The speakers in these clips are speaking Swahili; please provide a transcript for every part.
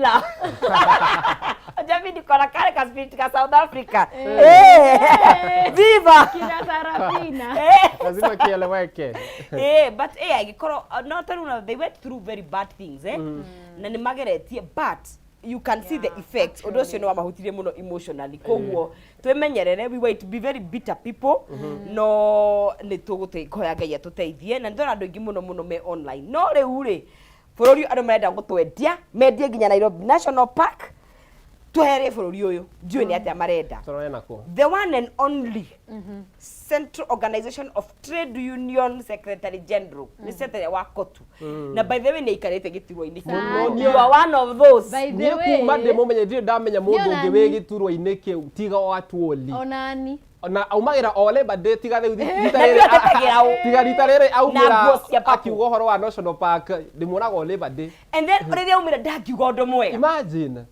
toddler. Jamii niko na kale ka spirit ka South Africa. Viva! Kina Sarafina. Lazima kieleweke. But agikoro not only they went through very bad things na ni mageretie, but you can see the effects. Odo cio no mahutirie muno emotionally. Koguo twemenyerere, we wait to be very bitter people. No ni tugute koya Ngai atuteithie na ndora andu ingi muno me online. No riu ri bururi andu marenda gutwendia, mendie nginya Nairobi National Park. Tuhere bururi uyu njui ni atia marenda. The one and only Central Organization of Trade Union Secretary General ni secretary wa Kotu. Na by the way ni ikarete giturwa-ini. You are one of those. By the way, kuma ndimumenye ndire ndamenya mundu ungi wi giturwa-ini kiu tiga wa tuoli. Onani. Na aumagira ole bade tiga riu tiga rita riri aumira akiuga horo wa National Park ndimuonaga ole bade. And then riri aumira ndakiuga undu mwega. Imagine.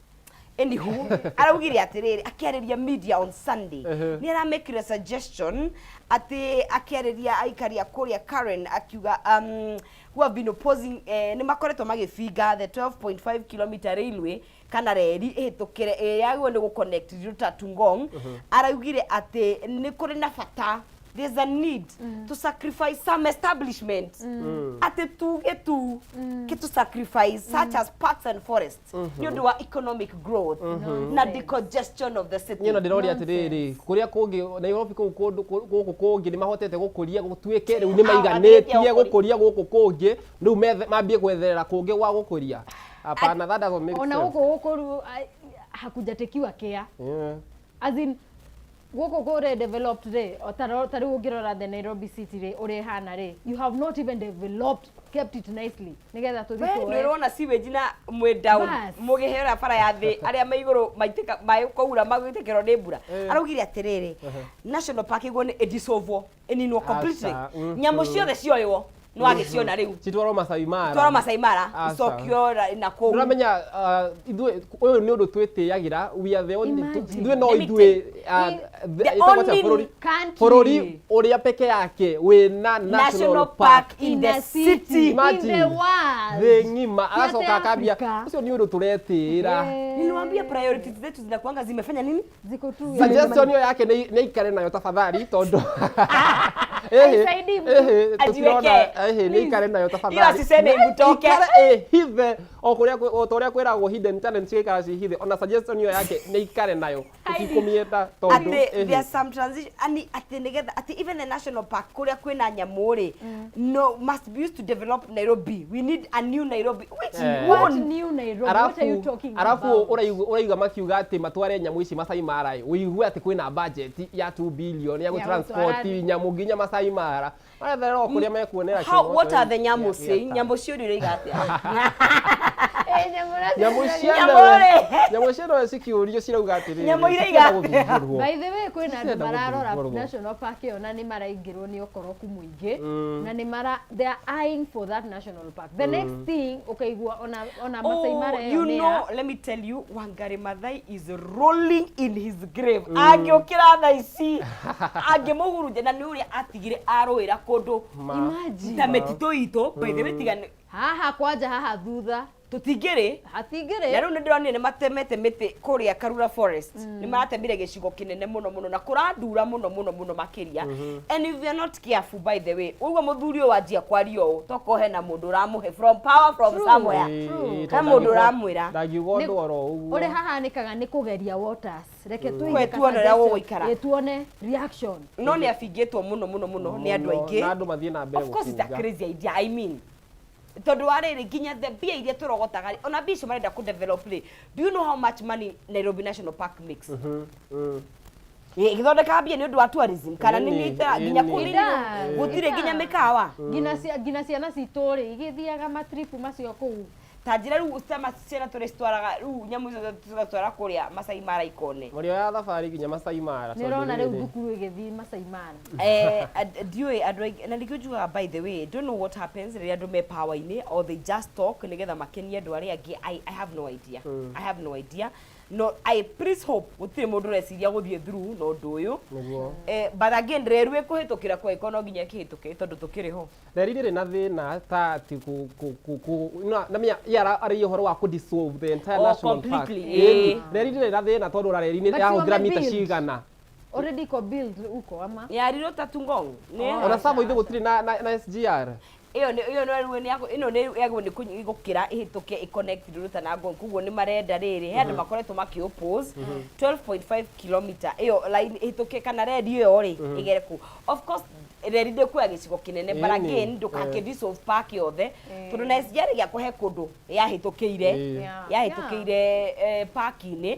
Anywho, araugire atiriri akiariria media on Sunday ni aramekire suggestion ati akiariria aikaria kuria Karen akiuga who have been opposing ni makoretwo magifinga the 12.5 km railway kana reri ihitukire yagwo ni guconnect Ruta to Ngong. Araugire ati ni kuri na bata, there's a need to sacrifice some establishments. Ati tuge tu kitu sacrifice such as parks and forests. You do economic growth na decongestion of the city. You know ndirori atiriri kuria kungi Nairobi guku kungi ni mahotete gukuria gutuike riu ni maiganetie gukuria guku kungi riu mambie gwetherera kungi gwa gukuria. Hapana, that doesn't make sense. Ona guku hakujatekiwa care. As in goko gore developed re otari ugirora the Nairobi city re ore hana re, you have not even developed, kept it nicely nigetha tuthiko we rona sewage na mwe down mugihera bara ya thi aria maiguru maitika mai koura magwitekero ni mbura. Araugire atiriri National Park igwo ni edissolve eninwo completely, nyamu ciothe cioywo no agiciona riu citwaro Masai Mara, twaro Masai Mara icokio na ko uramenya ithuĩ uyu ni undu twitiagira, we are the only ithuĩ no ithuĩ bururi uria peke yake wina National Park in the city, in the world. The ngima acoka akambia ucio ni undu turetira. Niliwaambia priorities zetu zinakuanga zimefanya nini, ziko tu. Suggestion hiyo yake ni ikare nayo tafadhali tondu ni ikare nayo tafadhali. Ila siseme ibutoke hithe o kuria kwiragwo hidden talents ikara ci hithe. Ona suggestion hiyo yake ni ikare nayo tikumieta tondu there some transition ani ati nigetha ati even the National Park kuria kwina nyamuri no must be used to develop Nairobi. We need a new Nairobi. Which what new Nairobi? What are you talking about? Arafu uraiga makiuga ati matware nyamu ici Masai Mara uigue ati kwina budget ya 2 billion ya transport nyamu nginya Masai Mara. Marethera kuria mekuonera kinyo. What are the nyamu saying? Nyambo cio iriga atia? Nyamu cio cikiurio cirauga atiri. Nyamu iriga. By the way kwina andu mararora National Park ona ni maraingirwo ni okoroku muingi na ni they are eyeing for that National Park. The next thing ukaigua ona Masai Mara you know, let me tell you, Wangari Maathai is rolling in his grave. Agiokira tha ici agimuguruje na ni uria atigire aroira kundu. Imagine ta metito ito by the way tigane haha kwanja haha thutha tutigire hatigire na riu ni ndironi ni matemete miti kuria Karura Forest ni maratemire gicigo kinene muno na kurandura muno makiria. And if you are not careful, by the way, ugo muthuri wanjia kwario tokohe na mundu ramuhe from power from somewhere ta mundu ramwira ndagiuga undu oro uguo uri haha nikaga ni kugeria waters reke tuone ria guikara tuone reaction no ni afigitwo muno ni andu aingi na andu mathie na mbere. Of course it's a crazy idea, I mean tondu wariri ginya the bia iria turogotaga ona bia icio marenda ku develop ri. Do you know how much money Nairobi National Park makes? Githondeka bia ni undu wa tourism kana ni nita ginya kulira gutire ginya mikawa gina ciana cituri igithiaga matripu macio kuu tajira ru usema ciana turistwaraga ru nyamu icio turatwara kuria Masai Mara ikone murio ya thabari ginya Masai Mara ni rona riu thukuru igithi Masai Mara diwe adwai na ndikujuga. By the way, don't know what happens ria andu me power ini or they just talk nigetha makenie andu aria angi. I have no idea. I have no idea. no I please hope gutire mundu reciria guthie through no nduyu niguo but again reru ikuhitukira kwa ikono nginya kihituke tondu tukiri ho reri riri na thina ta ati na mia yara ari horo wa ku dissolve the entire national park reri riri na thina tondu reri ni yahuthira mita cigana already ko build uko ama yariro tatungong ni ona savo ithu gutiri na SGR iyo ni yako ino ni yago ni gukira ihituke iconnect ruta na ngong kuguo ni marenda riri he andu makoretwo maki oppose 12.5 km iyo line ihituke kana red iyo ri igere ku of course reri de ku agicigo kinene but again ndukake dissolve park yothe tondu na SGR ya kuhe kundu yahitukiire park ini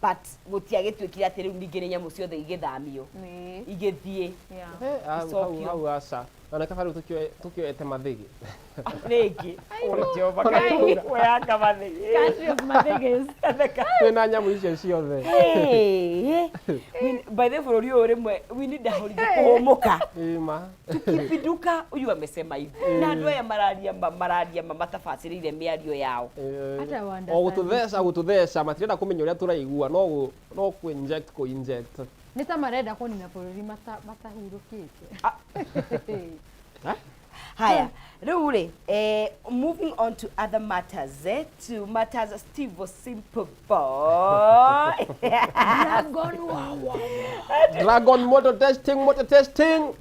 but gutiagitwikira ati riu ningi ni nyamu ciothe igithamio igithie au asa ana kafaru tukioete mathigi regi Jehova kai weanga mathigi country of mathigas twina nyamu icio ciothe by the bururi uyu rimwe we need a holiday kuhumuka ima tukipiduka uyu amesema hivi na andu aya mararia matafasirire miario yao hata wanda o gututhesha matirenda kumenya uria turaigua no ku inject nita marenda kunina bururi matahurukite haya riu ri moving on to other matters to matters Steve Simple Boy Dragon motor testing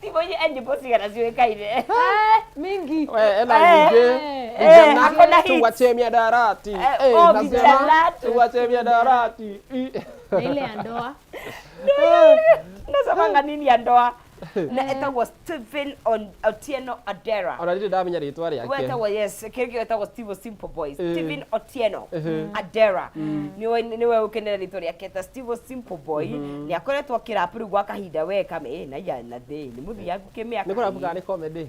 Tiboye endi bosigara ziwekaire mingi ena vijana tuwachemia darati nasema tuwachemia darati ile ya ndoa nasema nini ya ndoa na etagwo Stephen Otieno Adera ona ndiri ndamenya ritwa riake wetagwo yes kirikio etagwo Steve Simple Boy Stephen Otieno Adera niwe ukenera ritwa riake ta Steve Simple Boy ni akoretwo kirapu gwa kahinda we kame na ya na de ni muthia gukimia ni kurapu ga ni comedy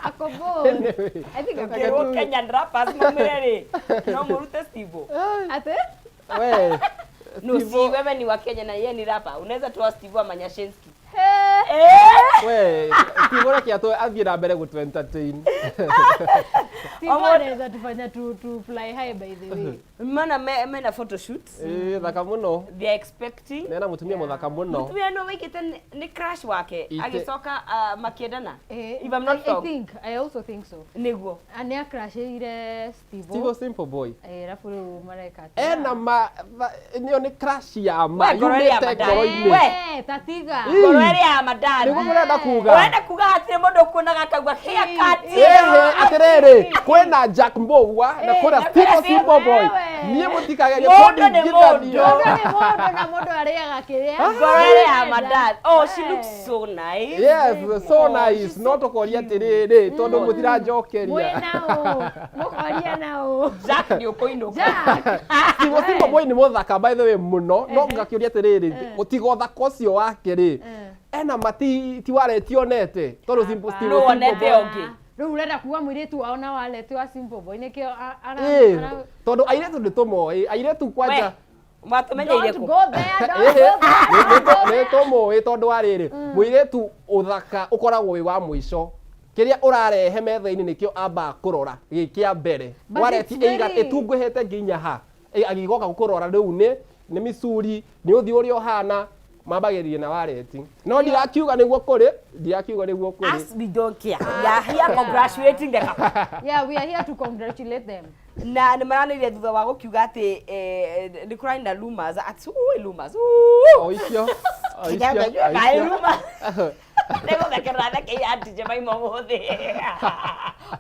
akobo I think akero Kenyan rappers mamerere no murute Steve ate we no si wewe ni wa Kenya na yeye ni rapper unaweza toa Steve Amanyashenski we Steve reke ato athie na mbere gu entertain Steve tufanya to fly high by the way mana mena photo shoot thaka muno they are expecting nena mutumia muthaka muno mutumia no wikite ni crush wake agicoka makiendana if I'm not wrong I also think so niguo ania crush ire Steve Simple Boy rafu mareka ena nio ni crush ya ma yumite ngoro-ini we tatiga ngoro ya madani niguo murenda kuga wenda kuga atire mundu kunaga kagwa haircut atiriri kwina Jack Mbogwa na kuna Steve Simple Boy nie mutikage mundu ni mundu ariaga kiria ngoro ya madani oh she looks so nice yes so nice no tokoria atiriri tondu mutira njokeria wenao mukoria nao Jack ni ukoinuka Steve Simple Boy ni muthaka by the way muno no ngakiuria atiriri utigo thaka ucio wake ri ena mati ti waretionete tondu Steve Simple Boy riu urenda kuwa mwiritu wao na walete wa Simple Boy nikio tondu airetu nditumoi airetu kwanja matumenyeire go there nitumoi tondu wariri mwiritu uthaka ukoragwo wi wa mwico kiria urarehe metha-ini nikio amba kurora gikia mbere wareti eiga itunguhete nginya ha agigoka kurora riu ni misuri ni uthi uri ohana mabagerie na wareti no ndirakiuga niguo kuri as we don't care we are here congratulating them yeah we are here to congratulate them na ni maranire thutha wa gukiuga ati ni kuraina rumors ati rumors oicio Nego thekera theke anti Jemaima muthi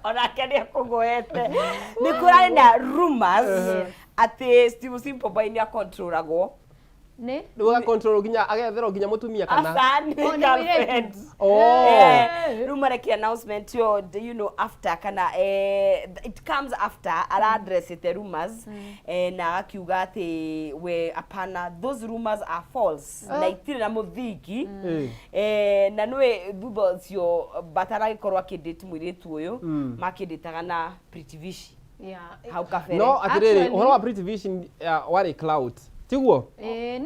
ona kene kugoete ni kuraina rumors ati Steve Simple Boy ni akontrolagwo ne duga control ginya agethero ginya mutumia kana asani girlfriend rumor ki announcement you know after kana it comes after ala address the rumors na akiuga ati we apana those rumors are false na itire na muthiki na nwe thutha cio batara gikorwa akidate mwiritu uyu makiditaga na Pretty Vision yeah how kafere no atiriri uhoro wa Pretty Vision wari cloud tiguo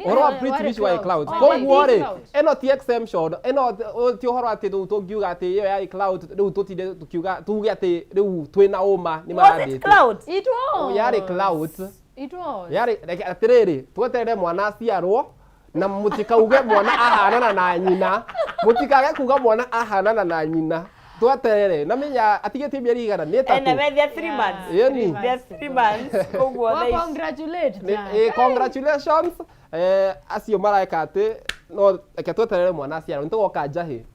oro wa British wa cloud koguo ri eno ti exemption eno ti horo ati tungiuga ati iyo ya cloud riu tutinde tukiuga tuge ati riu twina uma ni marandite cloud it was yari cloud it was yari atiriri tweterere mwana aciarwo na mutikauge mwana ahanana na nyina mutikage kuga mwana ahanana na nyina tweterere na menya atigete mieri igana ni tatu and we there 3 months yani there 3 months koguo congratulate congratulations acio maraika ati no eke tweterere mwana aciarwo nitugoka njahi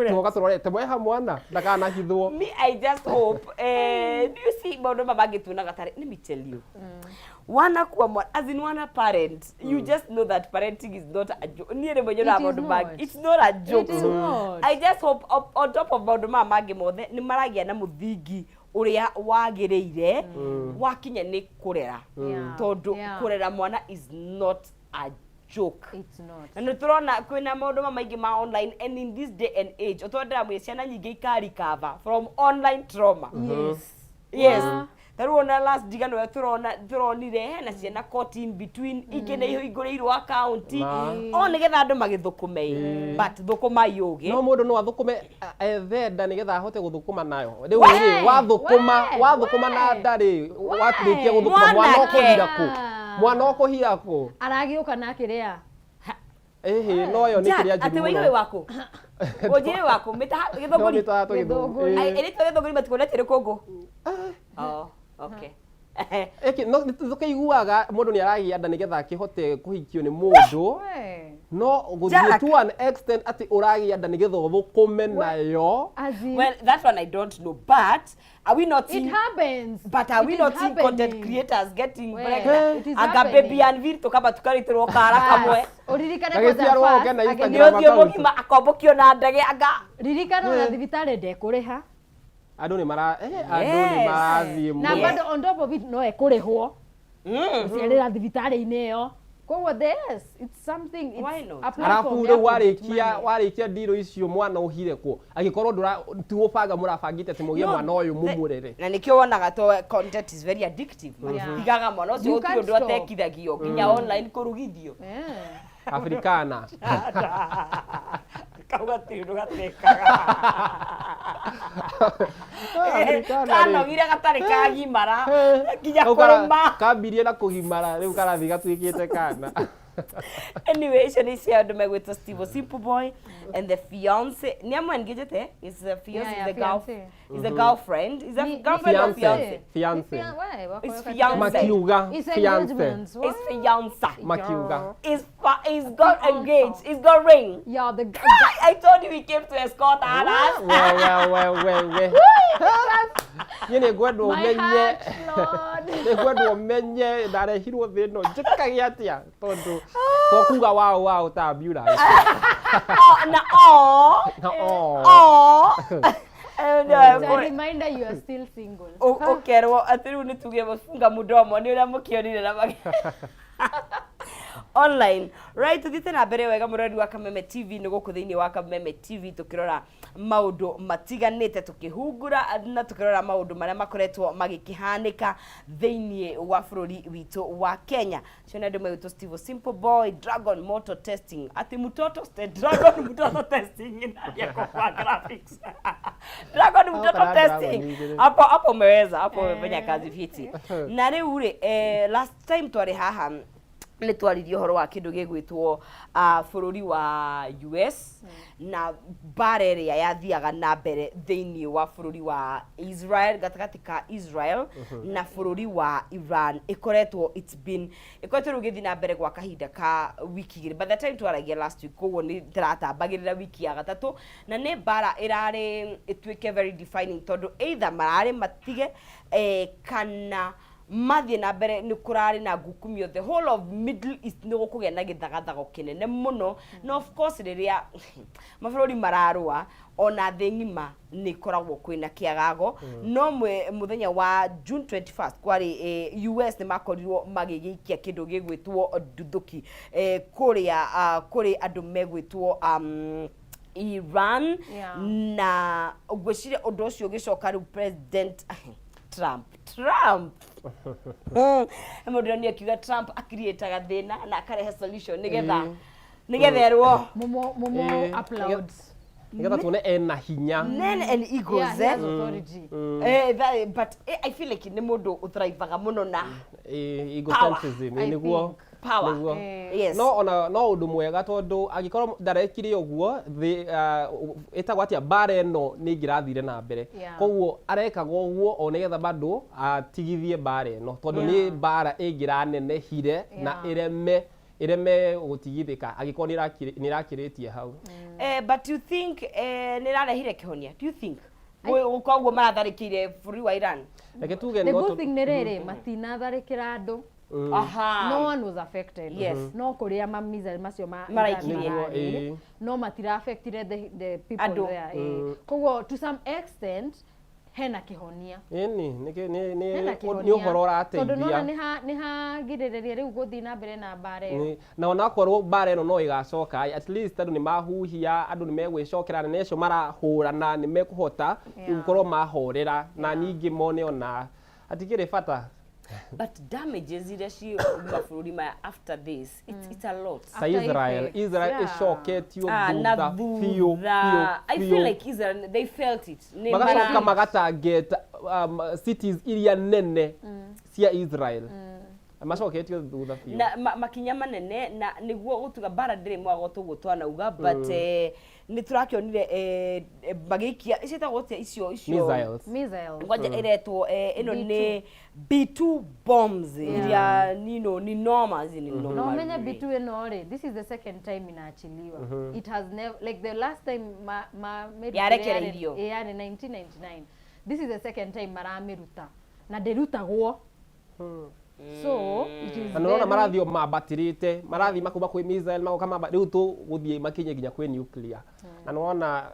tugoka turorete mweha mwana ndakana hithwo me I just hope do you see maundu mabangituna gatari let me tell you wana kwa as in wana parent you just know that parenting is not a joke niere mwenye na maundu bag it's not a joke I just hope on top of maundu magi mothe ni maragia na muthingi uria wagireire wakinya ni kurera tondu kurera mwana is not a joke. It's not. Na turona kwina maundu maingi ma online and in this day and age otondera mwiciana nyingi ikari cover from online trauma. Yes. Tarona last digano we turonire hena ciana caught in between igene ihinguriirwo account o nigetha andu magithukume but thukuma yugi no mundu no athukume thenda nigetha ahote guthukuma nayo riu ri wathukuma na ndari watirikia guthukuma mwana okuhira ku mwana okuhira ku aragiuka na kiria no yo ni kiria njuru ati wewe wako ojire wako mita githoguri ai elito githoguri matikonete rikongo okay no nitukaiguaga mundu ni aragia nda nigetha akihote kuhikio ni mundu no guthie to an extent ati uragia nda nigetha uthukume nayo well that one I don't know but are we not it happens but are we not seeing content creators getting pregnant aga baby and virtu kama tukaritirwo kara kamwe uririkane kwa Instagram mugima akombokio na ndege aga ririkane na thibitari ndekuriha andu ni marathie na bado on top of it no ekurihwo ciarira thibitari-ini iyo koguo it's something it's arafu ru warikia ndiro icio mwana uhire ku agikorwo tuubanga murabangite ati mugie mwana uyu mumurere na nikio wonaga to content is very addictive igaga mwana ucio uti undu atekithagio nginya online kurugithio Africana kauga tindu gatekaga kana gira gatari kagimara nginya kuruma kambirie na kuhimara riu karathi gatwikite kana anyway she is here with Steve Simple Boy and the fiance niamwe ngijete is the fiance is the girlfriend is the girlfriend is a girlfriend or fiance is fiance makiuga fiance is fiance makiuga is got engaged is got ring the I told you we came to escort us well yene gwendo menye gwendo menye ndarehirwo thino njikagia atia tondu to kuga wow ta ambulance and a reminder you are still single ukerwo atiru nituge mufunga mudomo ni uria mukionire na online right tuthite na mbere wega murori wa Kameme TV ni guku thiini wa Kameme TV tukirora maundu matiganite tukihungura na tukirora maundu maria makoretwo magikihanika thiini wa bururi witu wa Kenya ciona ndu mwe Steve Simple Boy Dragon Motor Testing ati mutoto Dragon Motor Testing ya kwa graphics Dragon Motor Testing hapo umeweza hapo umefanya kazi fiti na riu ri last time twari haha ni twaririo horo wa kindu gigwitwo bururi wa US na barere yathiaga na mbere thiini wa bururi wa Israel gatagati ka Israel na bururi wa Iran ikoretwo rugithi na mbere gwa kahinda ka wiki igiri by the time twaragia last week koguo ni tiratambagirira wiki ya gatatu na ni bara irari itwike very defining tondu either marari matige kana mathie na mbere ni kurari na ngukumio the whole of Middle East ni gukugia na githagathago kinene muno na of course riria mabũrũri mararua ona thĩ ng'ima ni koragwo kwina kiagago no muthenya wa June 21st kwari US ni makorirwo magigikia kindu gigwitwo nduthuki kuri andu megwitwo Iran na gwiciria undu ucio gicoka riu President Trump Mũndũ nĩ akiuga Trump akirietaga thĩna na akarehe solution nigetha erwo Momo applauds. Nigetha tuone ena hinya. Men and egos, Yeah, authority. But I feel like nĩ mũndũ ũthrivaga mũno na egocentrism niguo power. Yes. No undu mwega tondu agikorwo ndarekire uguo etagwo atia bara eno ni ngirathire na mbere koguo arekaga uguo o nigetha bado atigithie bara eno tondu ni bara ingiranenehire na ireme gutigithika agikorwo ni rakiritie hau. But you think ni rarehire kihonia? Do you think koguo maratharikire bũrũri wa Iran? Reke tuge The good thing nĩ rĩrĩ matinatharĩkĩra andũ. No one was affected. Yes. No kuria mamiza macio maraikirie. No matira affected the people there. Koguo to some extent hena kihonia. Ni uhoro urateithia. Tondu nona ni ha girĩrĩria rĩu gũthiĩ na mbere na bara ĩyo. Na ona korwo bara ĩno no igacoka at least andũ ni mahuhia andũ ni megwicokera na necio marahũrana ni mekuhota gukorwo mahorera na nyingi mone ona atigire bata. But damages iria ci mabũrũri maya after this it's a lot. Israel icoketio I feel like Israel they felt it. Magacoka magatarget cities iria nene cia Israel. Macoketio thutha biũ. Na makinya manene na niguo gutuga bara ndĩrĩ mwago tũguo twanauga but ni turakionire magikia icetagwo tia icio missiles ngoja iretwo ino ni B2 bombs iria ni normal no menye B2 ino ri this is the second time inaachiliwa it has never like the last time made yarekereirio 1999 this is the second time maramiruta na ndirutagwo so it is anona marathio mabatirite marathi makuma kwi missile magoka maba riu tu guthie makinye ginya kwi nuclear na nona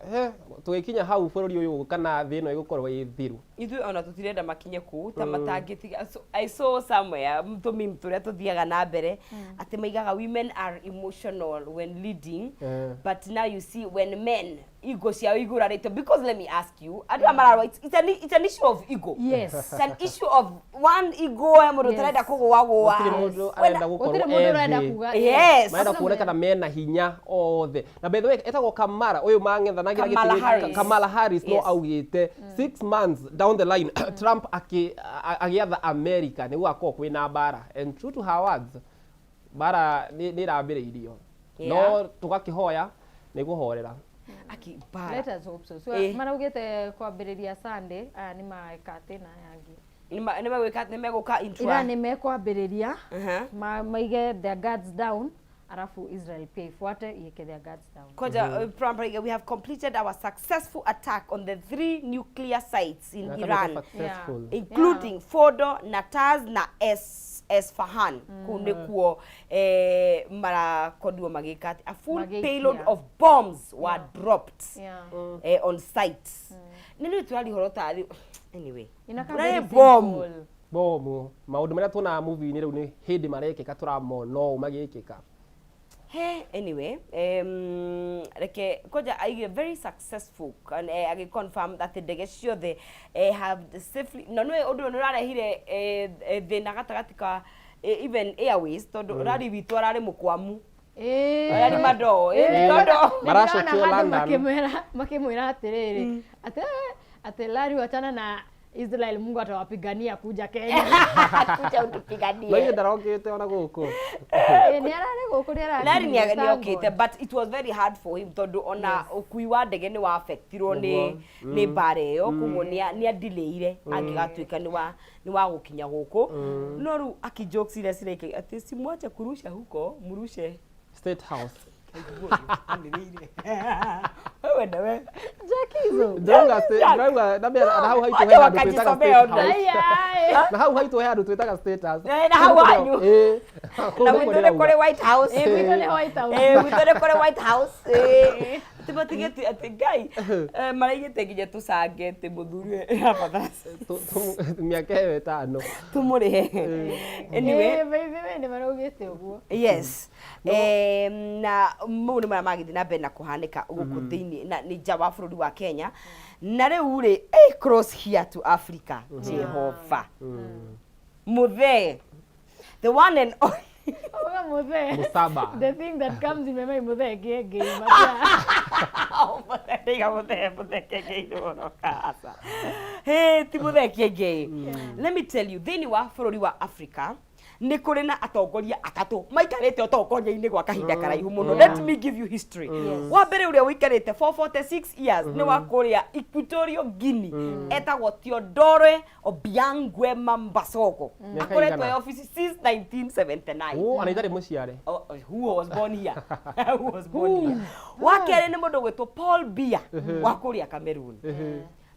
tugikinya hau bururi uyu kana thi no igukorwo i thiru ithu ona tutirenda makinye ku ta matangitiga I saw somewhere mimi turia tuthiaga na mbere ati maigaga women are emotional when leading but now you see when men ego cia igura rito because let me ask you andu amararwa it's an issue of ego. Yes. It's an issue of one ego mundu tarenda kugwagwa mundu arenda gukorwo yes maenda kuonekana mena hinya othe na by the way etagwo Kamala uyu mang'ethanagira gĩtĩ Kamala Harris no augite 6 months down the line Trump agiatha America niguo akorwo kwina bara and true to her words bara ni rambiriirio no tugakihoya niguhorera let us hope so maraugite kwambiriria Sunday ni maikate na yangi ni meguka intro ira ni mekwambiriria maige their guards down arafu Israel pia ifuate iweke their guards down. Koja we have completed our successful attack on the 3 nuclear sites in Iran including Fordo, Natanz na Esfahan kunekuo marakodio magika a full payload of bombs were dropped on sites. Nini tuali horota anyway inakabili bomu maundu maria tuna movie ni riu ni hindi marekeka turamono magikika anyway reke koja I very successful and I confirm that the degesio they have safely no odu no rarehire thina gatagatika even airways tondu rari bitu rari mukwamu ari mado tondu maracokio London makimwira atiriri ate lari watana na Israel Mungu atawapigania kuja Kenya kuja utupiganie wewe ndarokete ona guku ni arare guku nari ni okete but it was very hard for him tondu ona ukui wa ndege ni wa affectirwo ni bare yo kumo ni adileire angigatuika ni wa gukinya guku no ru akijokes ile sile ati simwache kurusha huko murushe State House wewe ndawe Jakizo Jonga nabia na hau haitu hea ndu twitaga State House na hau haitu hea ndu twitaga State House na hau wanyu na witone kore White House witone White House witone kore White House tibatigeti ati ngai maraigite nginya tucange ti muthuri hapa miaka yewe tano tumurihe anyway wewe ni maraugite uguo yes na mune maramagithi na mbere na kuhanika guku thiini na ni nja wa bururi wa Kenya na riu ri cross here to Africa Jehova Muthee, the one and only. Oga Muthe. Musaba. The thing that comes in my mind, Muthe Gege. Hey, ti Muthee Kiengei. Let me tell you, thĩinĩ wa bũrũri wa Africa nĩ kũrĩ na atongoria atatũ maikarĩte ũtongoria-inĩ gwa kahinda karaihu mũno. Let me give you history. Wa mbere ũrĩa ũikarĩte for 46 years nĩ wa kũrĩa Equatorial Guinea etagwo Teodoro Obiang Nguema Mbasogo. Akoretwo e office since 1979. Ana itarĩ mũciare. Who was born here? Who was born here? Wa kerĩ nĩ mũndũ gwĩtwo Paul Biya wa kũrĩa Cameroon.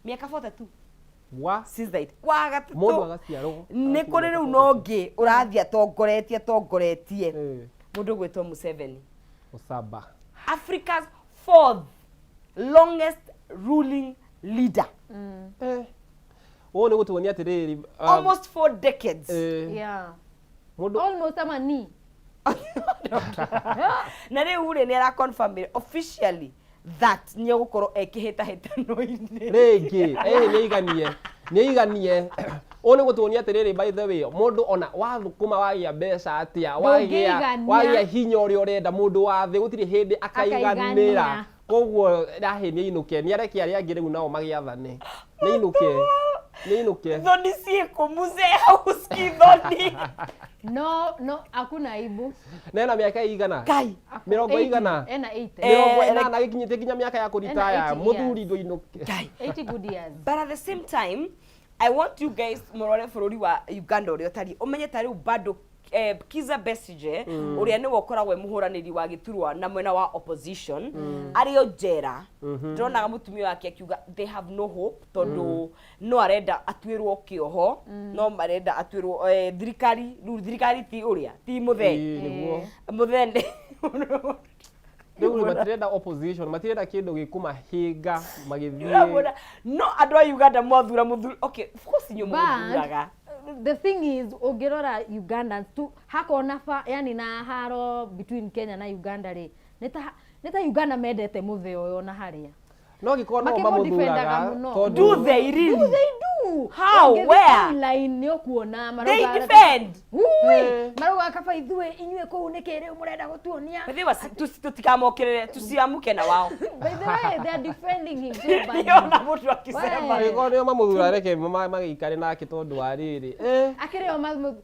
Mĩaka 42. Wa since that wa gatatũ mũndũ agaciarwo nĩ kũrĩ rĩu no ngĩ ũrathiĩ atongoretie mũndũ gwĩtwo Museveni. Musaba. Africa's 4th longest ruling leader. Nĩ gũtuonia atĩrĩrĩ almost 4 decades. Yeah. Mũndũ Almost ama ni. Na rĩu rĩ nĩ ara confirm officially that nĩ gũkorwo ekĩhĩtahĩtano-inĩ rĩngĩ nĩ iganie nĩ gũtuonia atĩrĩrĩ by the way mũndũ ona wathũkũma wagĩa mbeca atĩa wagĩa hinya ũrĩa ũrenda mũndũ wa thĩ gũtirĩ hĩndĩ akaiganĩra koguo rahĩnia inũke nĩ areke arĩa angĩ rĩu nao magĩathane nĩ inũke thoni ciĩkũ Muzee hauski thoni No, hakuna aibu. Nena mĩaka igana? Kai. 80. Ena 80. 80 gĩkinyĩte nginya mĩaka ya kũritaya mũthuri ndũinũke. 80 good years. But at the same time, I want you guys mũrore bũrũri wa Uganda ũrĩa ũtariĩ ũmenye ta rĩu bado Kizza Besigye ũrĩa nĩwe ũkoragwo mũhũranĩri wa gĩturwa na mwena wa opposition arĩ o njera ndĩronaga mũtumia wake akiuga they have no hope tondũ no arenda atuĩrwo kĩoho no marenda atuĩrwo thirikari ti ũrĩa ti Muthee Rĩu matirenda opposition matirenda kĩndũ gĩkũmahinga magĩthiĩ no andũ a Uganda mwathura mũthuri okay of course nyo mũthuraga. The thing is ungirora Ugandans tu hakona yani na haro between Kenya na Uganda ri nita Uganda mendete Muthee ũyũ na haria no gĩkorwo no mamũthuraga do they really do how where line ni okuona they defend maroga kaba ithue inyue kuu nikiri murenda gutuonia tutikamokirire tusiamuke na wao by the way they are defending him so bad niona mũndũ akisema gĩkorwo nĩo mamũthura reke magĩikare nake tondũ wa rĩrĩ akĩrĩo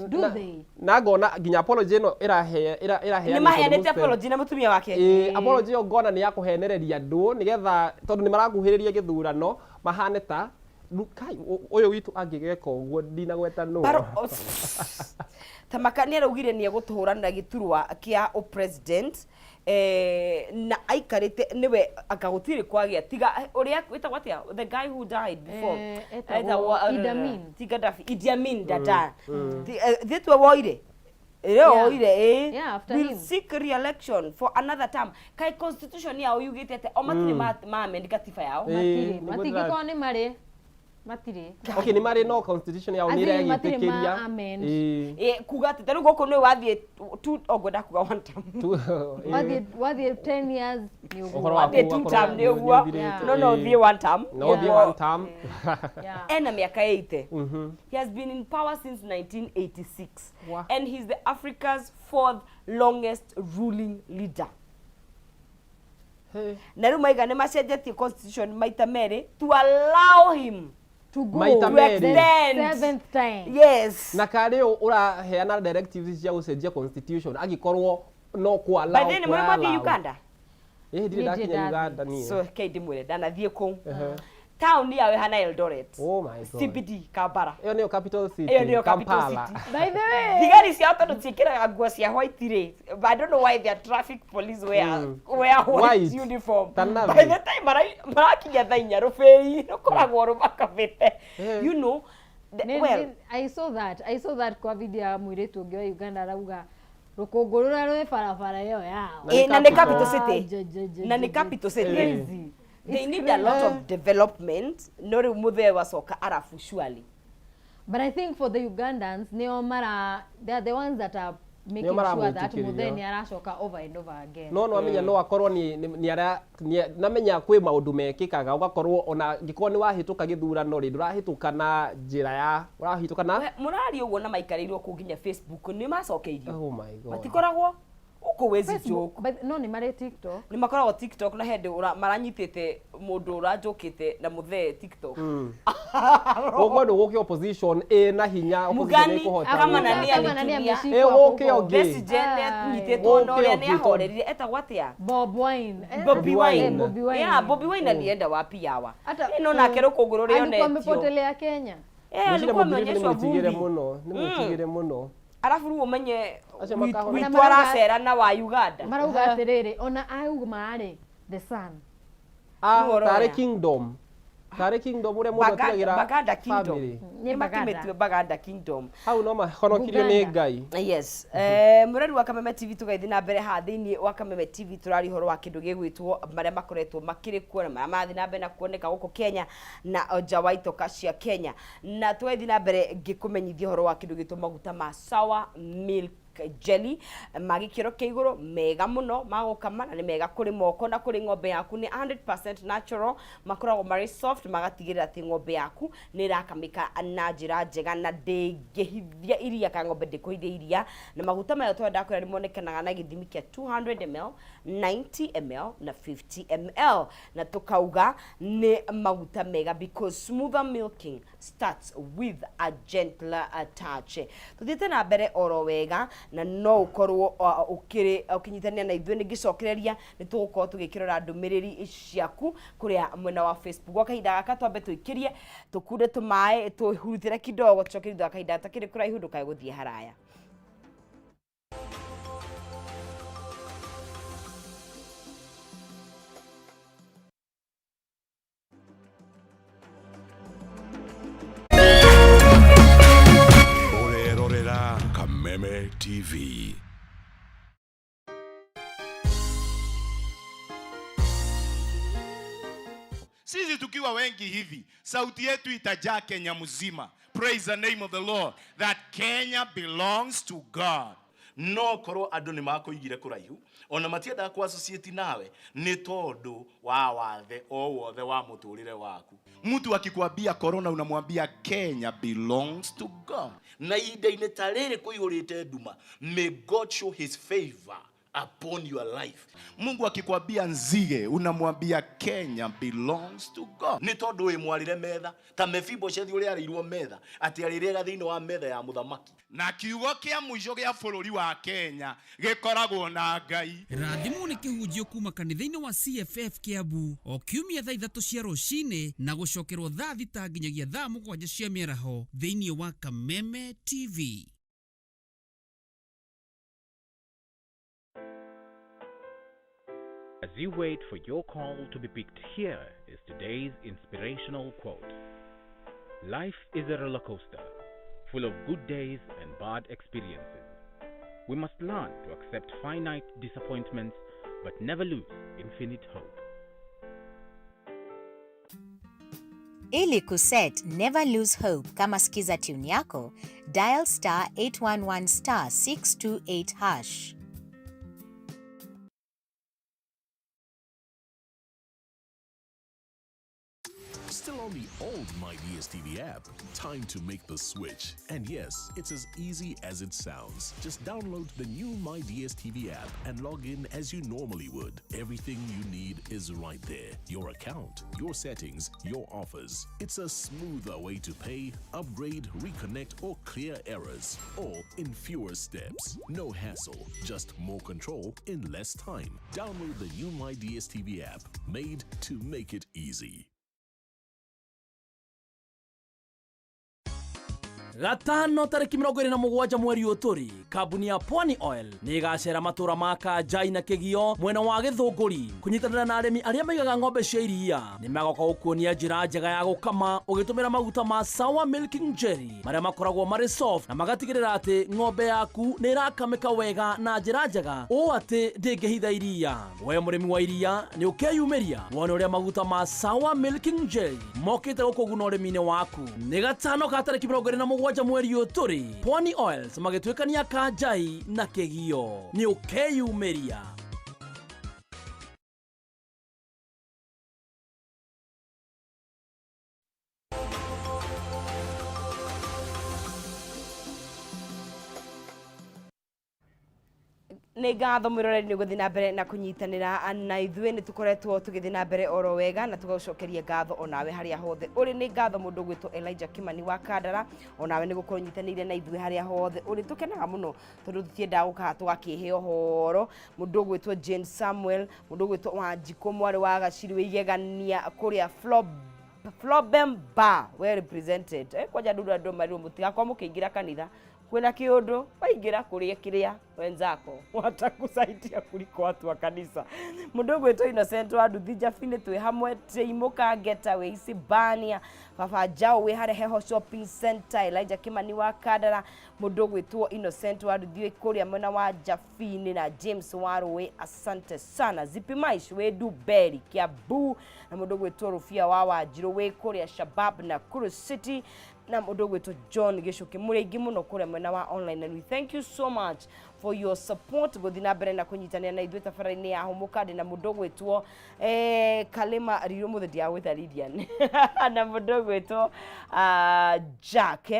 do they na ngona nginya apology ĩno ĩraheanĩtwo nĩ maheanĩte apology na mũtumia wake apology ĩyo ngona nĩ ya kũhenereria andũ nĩgetha tondũ nĩ marakuhĩrĩria gĩthurano mahane ta Kai ũyũ witũ angĩgeka ũguo ndinagweta no Tamaka nĩ araugire nĩ egũtũhũrana gĩturwa kĩa president na aikarĩte nĩwe akagũtirĩ kwagĩa tiga ũrĩa wĩtagwo atĩa the guy who died before Idi Amin dada thĩtwe woire will seek re-election for another term kai constitution yao yugĩte atĩ o matirĩ ma-amend katiba yao matigĩkorwo nĩ marĩ matire okay ni mari no constitution ya unire yagitekeria kuga ati taru goko no wathie tu ogwenda kuga one term wathie 10 years ni uguo wathie 2 term ni uguo no thie one term ena miaka 80 he has been in power since 1986 and he's the Africa's 4th longest ruling leader. Na rĩu maiga nĩ macenjetie constitution maita merĩ to allow him to go to extend 7th time. Yes. Na kare uraheana directives cia gucenjia constitution agikorwo no ku allow. But then mwe Uganda. Ndire ndakinya Uganda ni. So kendi mwere ndanathie kũ. Town yawe hana Eldoret. Oh my god. CBD Kampala. Iyo niyo capital city. Kampala. By the way. Thigari cia tondu ciikiraga nguo cia white ri. But I don't know why their traffic police wear white uniform. By the time marakinya thainya rubei rukoragwo rumakabite. You know well I saw that kwa video ya mwiritu ungi wa Uganda arauga rukungurura rwe barabara iyo yao. Na ni capital city. Na ni capital city. They need a lot of development. No Muthee wacoka arafu surely. But I think for the Ugandans, they are the ones that are making sure that mutheni aracoka over and over again. No amenya no akorwo ni ara namenya kwi maundu mekikaga ugakorwo ona ngiko ni wahituka githurano ri ndurahituka na njira ya urahituka na murari uguo na maikarirwo kunginya Facebook ni macokeirio. Oh my god. Matikoragwo uko wezi joke. No ni mari TikTok. Ni makoragwo TikTok na hende maranyitite mundu urajokite na muthe TikTok. Ugo ndo woke opposition na hinya opposition ikuhota. Kama nani alitulia. Woke oge. Besi jene nyititwo ndo ria ni ahorerire etagwo atia? Bobi Wine. Yeah, Bobi Wine alienda wapi yawa? Ino nake rukunguru rio netio. Alikuwa amepotelea Kenya. Alikuwa ameonyeshwa vumbi. Nimutigire muno. Arafu ruo menye witwara cera na wa Uganda. Marauga atiriri ona auguma ri the sun. Tare kingdom. Tare kingdom ure mundu atiragira Baganda kingdom. Ni makimetwe Baganda kingdom. Hau no mahonokirio ni Ngai. Yes. Mureri wa Kameme TV tugaithi na mbere ha thiini wa Kameme TV turari horo wa kindu gigwitwo maria makoretwo makiri kuona maria mathi na mbere na kuoneka guko Kenya na jawaitoka cia Kenya. Na tugaithi na mbere ngikumenyithia horo wa kindu gitwo maguta ma sour milk jelly magikiro keiguru mega muno magukama na ni mega kuri moko na kuri ng'ombe yaku ni 100% natural makoragwo mari soft magatigirira ati ng'ombe yaku ni rakamika na njira njega na ndingihithia iria ka ng'ombe ndikuhithia iria na maguta maya twenda kwira ni monekanaga na githimi kia 200 ml 90 ml na 50 ml na tukauga ni maguta mega because smoother milking starts with a gentler touch. Tuthite na mbere oro wega na no ukorwo ukinyitania na ithuĩ nĩ ngicokereria nĩ tũgũkorwo tũgĩkĩrora ndũmĩrĩri ciaku kũrĩa mwena wa Facebook gwa kahinda gaka twambe twĩkĩrie tũkunde tũmaĩ tũhurutĩre kidogo tũcoke thutha wa kahinda takĩrĩ kũraihu ndũkae gũthiĩ haraya. Kameme TV. Sisi tukiwa wengi hivi, sauti yetu itajaa Kenya mzima. Praise the name of the Lord. That Kenya belongs to God. No koro andu ni makoigire kuraihu ona matienda ku associate nawe ni tondu wa wathe o wothe wa muturire waku. Mtu akikwambia corona unamwambia Kenya belongs to God. Na ide tarere kuihurite nduma. May God show his favor upon your life. Mungu akikwambia nzige unamwambia Kenya belongs to God. Ni tondu we mwarire metha ta Mephibosheth uri arirwo metha ati arirega thiini wa metha ya muthamaki. Na kiugo kia mwisho gia bururi wa Kenya gikoragwo na Ngai. Rathimu ni kihunjio kuma kanitha-ini wa CFF Kiambu o kiumia thaa 3 cia rucini na gucokerwo thaa 6 nginyagia thaa 7 cia mĩaraho thiini wa Kameme TV. As you wait for your call to be picked, here is today's inspirational quote. Life is a roller coaster, full of good days and bad experiences. We must learn to accept finite disappointments, but never lose infinite hope. Ili kuset never lose hope kama skiza tune yako, dial star 811 star 628 hash. Still on the old My DSTV app? Time to make the switch. And yes, it's as easy as it sounds. Just download the new My DSTV app and log in as you normally would. Everything you need is right there. Your account, your settings, your offers. It's a smoother way to pay, upgrade, reconnect, or clear errors. All in fewer steps. No hassle, just more control in less time. Download the new My DSTV app, made to make it easy. Gatano tariki 27 mweri uturi kambuni ya Pwani Oil ni igacera matura ma Kanjai na Kigio mwena wa Githunguri kunyitanira na aremi aria maigaga ng'ombe cia iria ni magoka gukuonia njira njega ya gukama ugitumira maguta ma sour milking jelly maria makoragwo mari soft na magatigirira ati ng'ombe yaku ni irakamika wega na njira njega o ati ndingihitha iria. We murimi wa iria ni ukeyumiria wone uria maguta ma sour milking jelly mokite gukuguna urimi-ini waku. Ni gatano ka tariki 27 mũgwanja mweri ũyũ tũrĩ Pwani Oils magĩtuĩkania Kanjai na Kĩgio nĩ ũkeyumĩria. Nĩ ngatho mwĩroreri nĩ gũthiĩ na mbere na kũnyitanĩra na ithuĩ nĩ tũkoretwo tũgĩthiĩ na mbere oro wega na tũgacokeria ngatho onawe harĩa hothe ũrĩ. Nĩ ngatho mũndũ ũgwĩtwo Elijah Kimani wa Kandara, onawe nĩ gũkorwo nyitanĩire na ithuĩ harĩa hothe ũrĩ. Tũkenaga mũno tondũ tũtiendaga gũkaga tũgakĩhe ũhoro. Mũndũ ũgwĩtwo Jane Samuel, mũndũ ũgwĩtwo Wanjikũ mwarĩ wa Gaciri wĩigegania kũrĩa Flobemba well represented. Kwanja andũ marirwo mũtigakorwo mũkĩingĩra kanitha kwena kiundu waingira kuria kiria wenzako watakusaidia kuliko watu wa kanisa. Mundu gwetwo Innocent wa Nduthi Jafine twi hamwe Teimuka Geta we Isibania Baba Jao we hare Heho Shopping Center Elijah Kimani wa Kandara. Mundu gwetwo Innocent wa Nduthi kuria mwena wa Jafine na James Waru we asante sana. Zipi Maish we Duberi Kiambu na mundu gwetwo Rufia wa Wanjiru we kuria Shabab na Kuru City na mundu gwetwo John Gicuki mureingi muno kuria mwena wa online. And we thank you so much for your support. Godina mbere na kunyitania na ithuĩ tabara-inĩ ya Humuka na mundu gwetwo Kalema Riro muthe dia gwetha Lydian na mundu gwetwo Jack.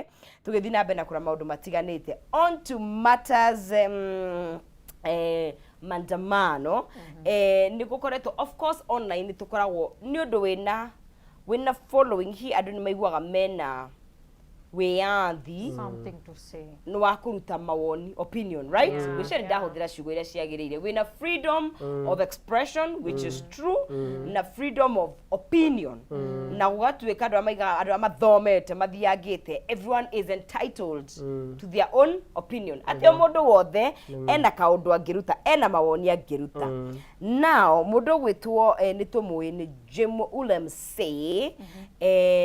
Tugĩthiĩ na mbere na kũra maũndũ matiganĩte on to matters maandamano. Nĩ gũkoretwo of course online tukoragwo nĩ ũndũ wĩna following hi andũ nĩ maiguaga mena weyathi something to say no wakuruta mawoni opinion, right? We should ndahuthira ciugo iria ciagĩrĩire. Wĩna freedom of expression which is true na freedom of opinion na gũgatuĩka andũ amathomete mathiangĩte. Everyone is entitled to their own opinion. Atĩ mũndũ wothe ena kaũndũ angĩruta, ena mawoni angĩruta. Now mũndũ gwĩtwo nĩ tũmũĩ nĩ Jim Ulemse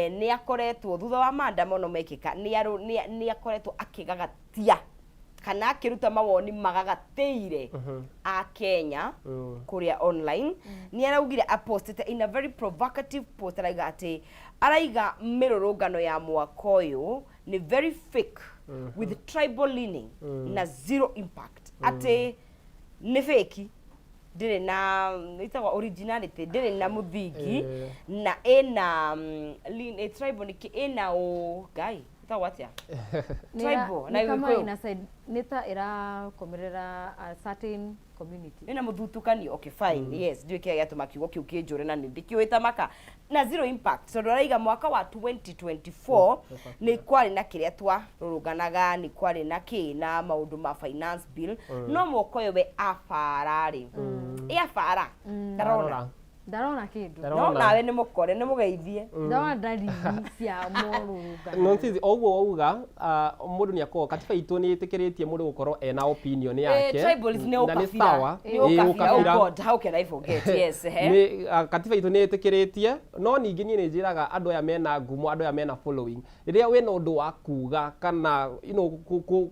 nĩ akoretwo thutha wa maandamano mekĩka nĩ akoretwo akĩgagatia kana akĩruta mawoni magagateire a Kenya kuria online. Nĩ araugire apostete in a very provocative post araiga mĩrũrũngano ya mwaka ũyũ nĩ very fake with tribal leaning na zero impact. Atĩ nĩ fake ndire na itawa originality ndire na muthingi na ena tribal ni ena o guy itawa atia tribal na kama ina side nita ira komerera a certain community ina muthutukanio. Okay fine, yes ndiwe kia yatuma kiugo kiu kinjure na ndikioita maka na zero impact. So raiga mwaka wa 2024 ni kwari na kiria twa ruruganaga ni kwari na kina maundu ma finance bill no mwoko yo we afarari afara ndarona kindu no nawe ni mukore ni mugeithie ndarona dalili cia murugana no tizi ogwo ouga mundu ni akoo katiba itu ni itikiritie mundu gukorwo ena opinion yake tribalism ni ukafira oh god how can I forget yes ni katiba itu ni itikiritie no ningi ni njiraga andu aya mena ngumo andu aya mena following riria wena undu wa kuga kana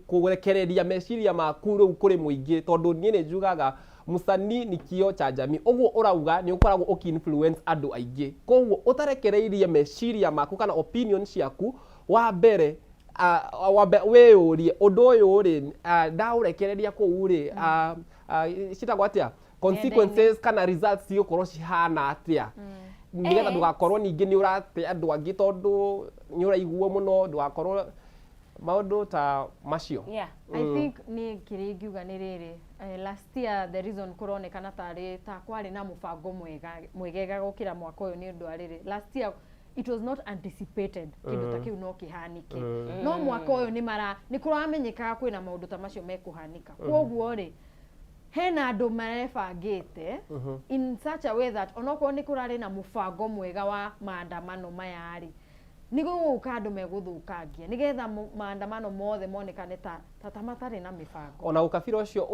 kurekereria meciria maku riu kuri muingi tondu ni njugaga musani ni kio cha jamii ogwo urauga ni ukoragwo uki-influence andu aingi koguo utarekereirie meciria maku kana opinion ciaku wa mbere weyurie undu uyu ri ndaurekereria kuu ri citagwo atia consequences kana results cigukorwo cihana atia nigetha ndugakorwo ningi ni urate andu angi tondu ni uraiguo muno ndugakorwo maundu ta macio. I think ni kiringiuga ni riri last year the reason kuronekana tari ta kwari na mubango mwegega gukira mwaka uyu ni undu ariri last year it was not anticipated kindu ta kiu no kihanike no mwaka uyu ni kuramenyeka kwina maundu ta macio mekuhanika koguo ri hena andu marebangite in such a way that onoko ni kurari na mubango mwega wa maandamano maya ri niguka andu meguthukangia nigetha maandamano mothe monekane ta matari na mibango. Ona ukabira ucio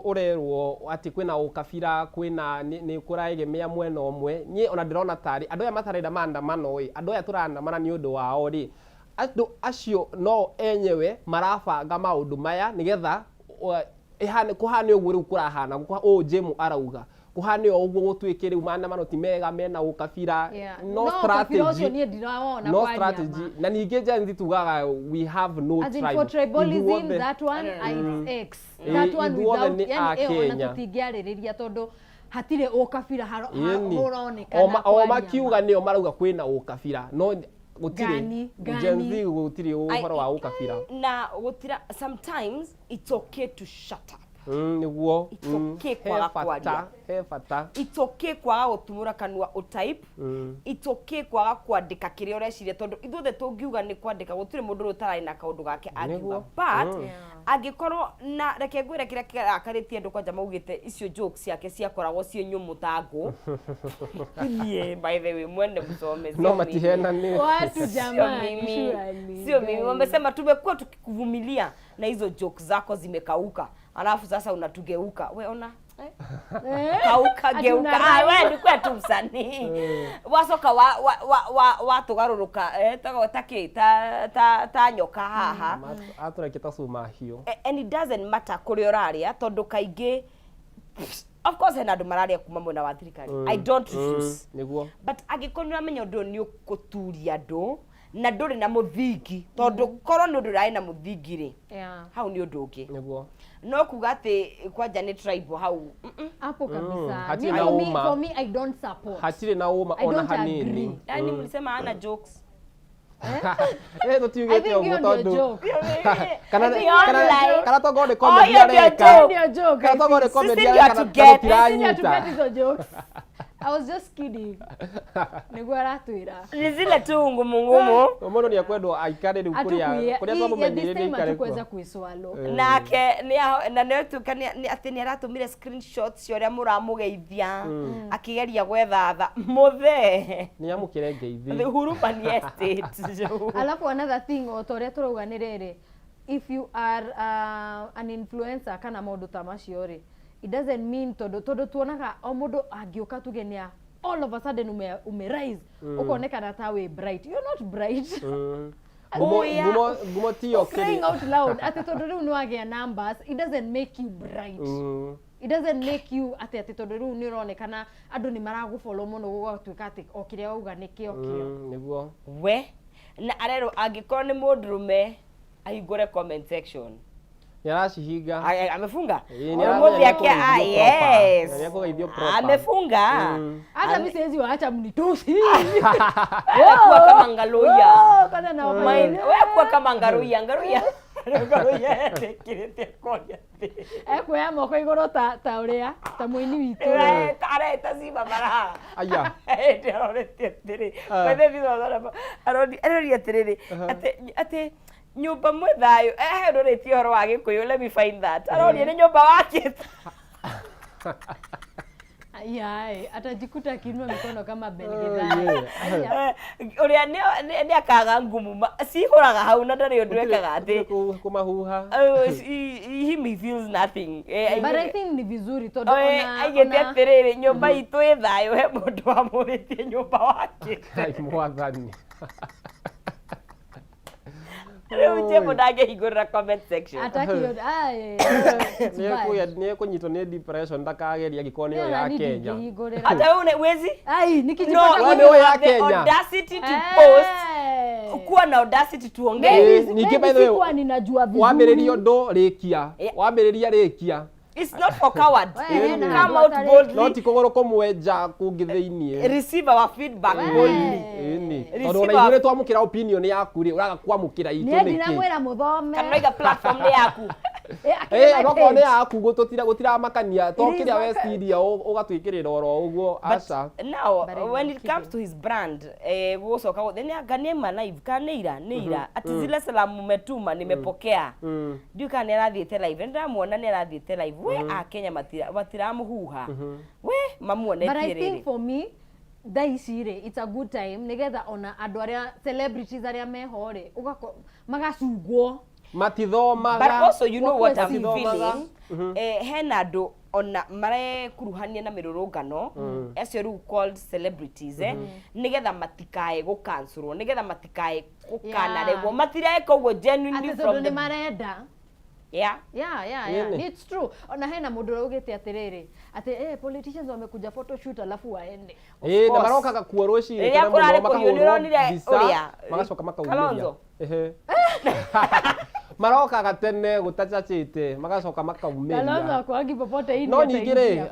urerwo ati kwina ukabira kwina ni kuraegemea mwena omwe nye ona ndirona tari andu aya matarenda maandamano andu aya turandamana ni undu wao ri andu acio no enyewe marabanga maundu maya nigetha kuhane uguo riu kurahana Jemu arauga kuhane o uguo gutwike riu maandamano ti mega mena ukabira no strategy no strategy na ninge Gen tugaga we have no as in tribe for tribalism that one is X that one without ona tutingiaririria tondu hatire ukabira haronekana o makiuga nio marauga kwina ukabira no gutire Gen Z gutire uhoro wa ukabira na gutira sometimes it's okay to shut up niguo it's okay kwaga kwaria he fata it's okay kwaga gutumura kanua utype it's okay kwaga kwandika kiria ureciria tondu ithuothe tungiuga ni kwandika gutire mundu rutarai na kaundu gake angiuga but angikorwo na reke ngwire kiria kirakaritie andu kwanja maugite icio jokes yake ciakoragwo cie nyumu tangu nie by the way mwende msome no matihena ni watu jamani sio mimi wamesema tumekuwa tukikuvumilia na hizo jokes zako zimekauka alafu sasa unatugeuka we ona kauka geuka wewe ni kwetu msanii wasoka wa tugaruruka taki ta nyoka haha atureketa suma hiyo and it doesn't matter kuri oraria tondu kaingi of course ena andu mararia kuma mwena wa thirikari I don't refuse niguo but agikorwo amenya undu ni ukuturia andu na nduri na muthingi tondu korwo ni undu rai na muthingi ri hau ni undu ungi niguo no kuga ati kwanja ni tribe hau hapo kabisa for me I don't support hatire na uma ona hanini yani mlisema ana jokes tutiugete uguo tondu kana togore comedy areka kana togore comedy areka kana tiranyita I was just kidding. Niguo aratwira. Ni zile tu ngumu. Omono ni akwendo aikare riu kuria twamumenyire ikare kweza kuiswalo. Nake na ne tukania ati ni aratumire screenshots cia uria muramugeithia akigeria gwetha muthe ni amukire ngeithi the Hurumani estate. Alafu another thing otoria turauga ni riri, if you are an influencer kana maundu ta macio ri, it doesn't mean todo tuonaga o mundu angioka tugenia all of a sudden ume rise ukonekana ta we bright. You're not bright. Gumo tio saying out loud ati todo riu no agia numbers, it doesn't make you bright. It doesn't make you ati todo riu ni uronekana andu ni maragufollow muno gugatuika ati o kiria uga nikio niguo we na arero angikorwo ni mundurume ahingure comment section yarashihiga amefunga mmoja yake yes amefunga hata mimi siwezi waacha mnitusi kwa kama ngaluya kana na wewe kwa kama ngaruya tekirete konya kwa ya moko igoro ta uria ta muini witu areta ziba mara aya arorete tere pede video arori atiriri ate nyumba mwethayo ndoreti horo wa gikuyu let me find that arori ni nyumba wake ayai atajikuta kinua mikono kama Belgedha uria ni akaga ngumu sihuraga hau na ndari ndwekaga ati kumahuha he feels nothing but I think ni vizuri todo ona aigete atiriri nyumba itu ithayo he mundu wa muritie nyumba wake mwathani Uje mudage higura comment section. Ataki ni kunyitwo ni depression ndakageria gikoni yo ya Kenya. Hata une wezi? Ai nikijipata ni ya Kenya. Audacity to post. Kuwa na audacity tuongee. Niki by the way. Ninajua vizuri. Wambiririo ndo rekia. Wambiriria rekia. It's not for cowards. Come out boldly. Not kogoro komweja kungitheinie. Receive our feedback boldly. Tondu ona igure twamukira opinion yaku ri uraga kwamukira itu niki. Ni ndinamwira muthome. Kana platform ni yaku. Roko ne yaku gutira makania to kiria westiria ugatwikirira oro uguo aca. Now when it comes to his brand gucoka then aganema live kaneira neira ati zile salamu metuma nimepokea. Ndio kana rathiete live ndamuona ni rathiete live we a Kenya matiramuhuha we mamuonetie riri. But I think for me daisire it's a good time nigetha ona andu aria celebrities aria mehore ugako magacungwo matithomaga. But also you know what I'm feeling hena andu ona mare kuruhania na mirurungano acio ru called celebrities nigetha matikae gukansurwo nigetha matikae gukanarego matirae koguo genuinely from the marenda Yeah. It's true. Ona hena mundu raugite atiriri ati politicians wamekuja photoshoot alafu waende. Na marokaga kuorwo ci Ria kurare kuonire uria magacoka makaumiria marokaga tene gutachachite magacoka makaumiria Kalonzo kwangi popote hii no ningire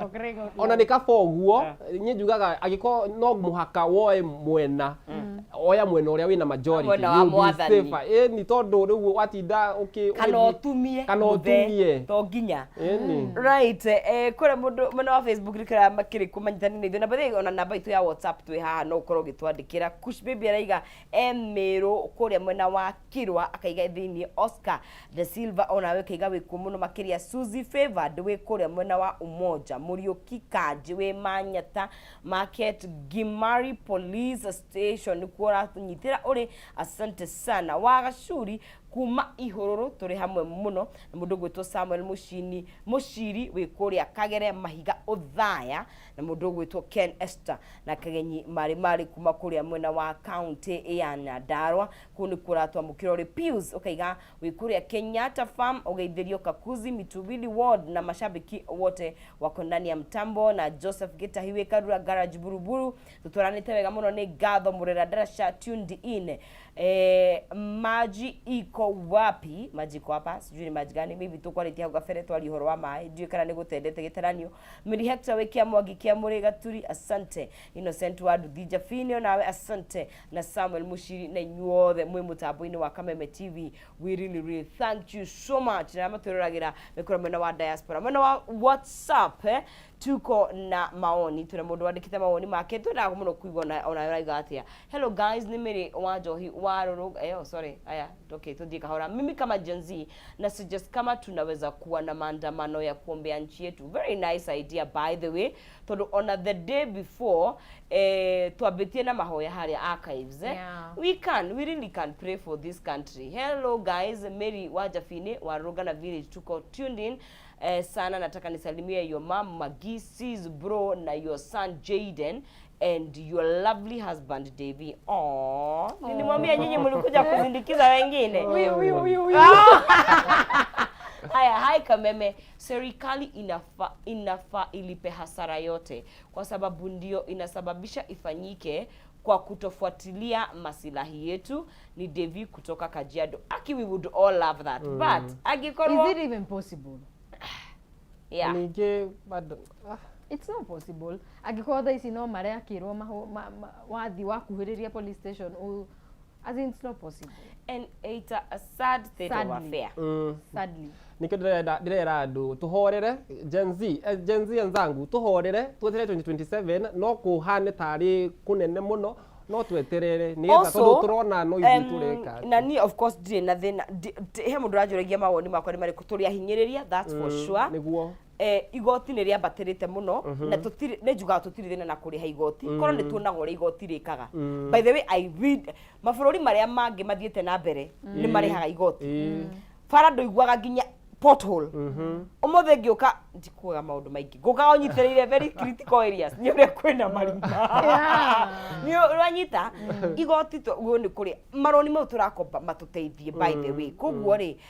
ona nikafoguo nye njugaga agiko no muhaka woe mwena oya mwena uria wina majority ni tondu riu watinda kanotumie to nginya right kure mundu mwana wa Facebook rikira makiri kumanyitani nithu na bathi ona namba itu ya WhatsApp twi haha no ukorwo gitwandikira Kush Baby araiga emero kuria mwena wa Kirwa akaiga thini Oscar de Silva ona we kaiga we kumuno makiria Suzy Favored we kuria mwena wa Umoja Muriuki Kaji we Manyata Market Gimari Police Station kuora tunyitira uri asante sana wagacuri kuma ihororo turi hamwe muno na mundu gwitwo Samuel Mushiri we kuria Kagere Mahiga Uthaya na mundu gwitwo Ken Esther na Kagenyi mari kuma kuria mwena wa county ya Nyandarua kuni kuratwa mukirori Pius ukaiga we kuria Kenyatta Farm ugeithirio Kakuzi Mitubili Ward na mashabiki wote wako ndani ya mtambo na Joseph Gita hiwe Karura Garage Buruburu tutoranite wega muno ni Gatho Murera Darasha tuned in maji iko wapi maji iko hapa sijui ni maji gani maybe tukwaritia gafere twali horo wa mai ndio kana ni gutendete gitaranio miri hector wekia mwagi kia muri gaturi asante Innocent Wadu Dija Finio nawe asante na Samuel Mushiri na nyuothe mwe mutambo-ini wa Kameme TV we really thank you so much na maturiragira mekora mwena wa diaspora mwena wa WhatsApp tuko na maoni tuna mundu wandikite maoni make tuna muno kuigwa na ona raiga atia hello guys ni miri wanjohi waruru sorry aya okay tudika hora mimi kama Gen Z na suggest kama tunaweza kuwa na maandamano ya kuombea nchi yetu very nice idea by the way tondo on the day before tuabetie na mahoya haria archives we really can pray for this country hello guys Mary Wajafine wa Rogana Village tuko tuned in sana nataka nisalimie your mom Magisis bro na your son Jaden and your lovely husband Davy. Nilimwambia nyinyi mlikuja kuzindikiza wengine. Haya hai Kameme serikali inafaa ilipe hasara yote kwa sababu ndio inasababisha ifanyike kwa kutofuatilia masilahi yetu ni Davy kutoka Kajiado. Aki we would all love that but agikorwa is it even possible? Yeah. It's not possible. Agikotha ici no mare akirwo wathi wakuhiriria police station as in it's not possible. And it's a sad state of affair. Sadly. Niko direra andu tuhorere Gen Z nzangu tuhorere twetere 2027 no kuhane tari kunene muno no tweterere ni eza tondu turona no itureka na ni of course ndi na thina he mundu rajuragia mawoni makwa ni mari kuturia hinyiriria that's for sure niguo igoti ni ria batirite muno na tutiri ne juga tutiri thina na kuriha igoti kono ni tuonaga uri igoti rikaga by the way I read mabũrũri maria mangi mathiete na mbere ni marihaga igoti farado igwaga ginya pothole umothe ngioka ndikuga maundu maingi nguka onyitiriire very critical areas ni uri kwena marima ni uranyita igoti to ni kuri maroni mau turakomba matuteithie by the way koguo ri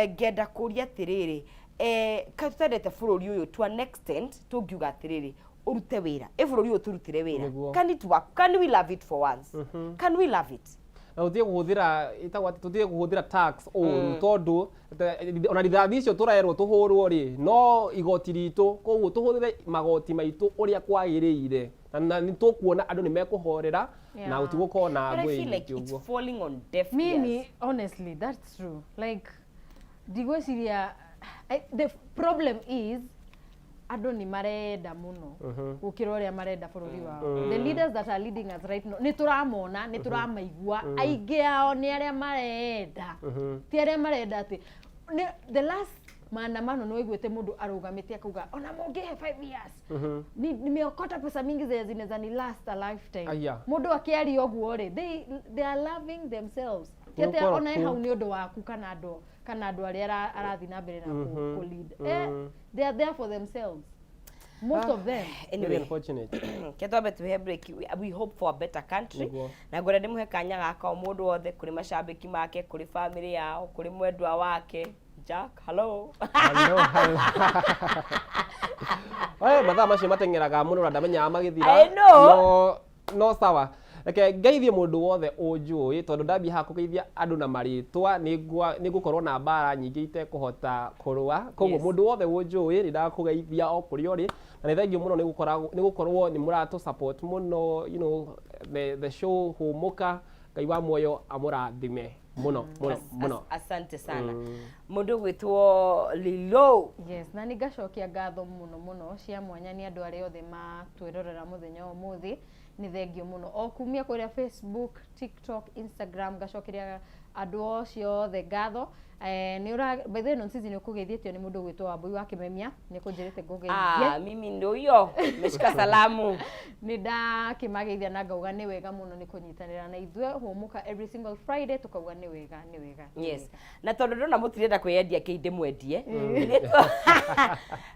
ngenda kuria tiriri katutendete bũrũri uyu to an extent tungiuga atiriri urute wira bũrũri uyu turutire wira can we love it for once can we love it na uthie kuhuthira itagwati tuthie kuhuthira tax tondu ona rithathi icio turaerwo tuhurwo ri no igoti ritu koguo tuhuthire magoti maitu uria kwagiriire na ni tukuona andu ni mekuhorera na utiguko na ngwe it's falling on deaf ears. Mimi honestly that's true like digwesiria the problem is andu ni marenda muno gukira uria marenda bururi wao the leaders that are leading us right now ni turamona ni turamaigua aingi ao ni aria marenda ti aria marenda ati the last maandamano no igwete mundu arugamite akuga ona mungihe 5 years nimeokota pesa mingi zinaweza ni last a lifetime mundu akiari oguo ri they are loving themselves tete ona hau ni undu waku kana andu aria arathi na mbere na ku lead they are there for themselves most of them anyway unfortunate ketwa to have break we hope for a better country na ngore ndimuhe kanya gaka mundu wothe kuri mashabiki make kuri family yao kuri mwendwa wake Jack, hello. Mathaa macio mateng'eraga mũno na ndamenyaga magĩthira. I know. No sawa. Reke ngeithie mũndũ wothe ũnjũĩ tondũ ndambia haha kũgeithia andũ na marĩtwa nĩngũkorwo na mbara nyingĩ itekũhota kũrũa. Koguo mũndũ wothe ũnjũĩ nĩndakũgeithia o kũrĩa ũrĩ na nĩ thengiũ mũno nĩgũkorwo nĩ mũratũ support mũno, you know, the show hũmũka. Ngai wa muoyo amũrathime mũno. Asante sana. Mũndũ gwĩtwo Lilo. Yes, na nĩngacokia ngatho mũno cia mwanya nĩ andũ arĩa othe matwĩrorera mũthenya ũmũthĩ. Nĩ thengio mũno o kumia kũrĩa Facebook, TikTok, Instagram ngacokeria andũ ocio othe ngatho. By the way, Nonsizi nĩ ũkũgeithĩtio nĩ mũndũ gwĩtwo Wambui wa Kĩmemia nĩ kũnjĩrĩte ngũgeithie. Mimi ndio hiyo. Meshika salamu. Nĩ ndakĩmageithia na ngauga nĩ wega mũno nĩ kũnyitanĩra na ithuĩ hũmũka every single Friday tukauga nĩ wega. Yes. Na tondũ ndona mũtirenda kwĩendia kĩndĩ mwendie.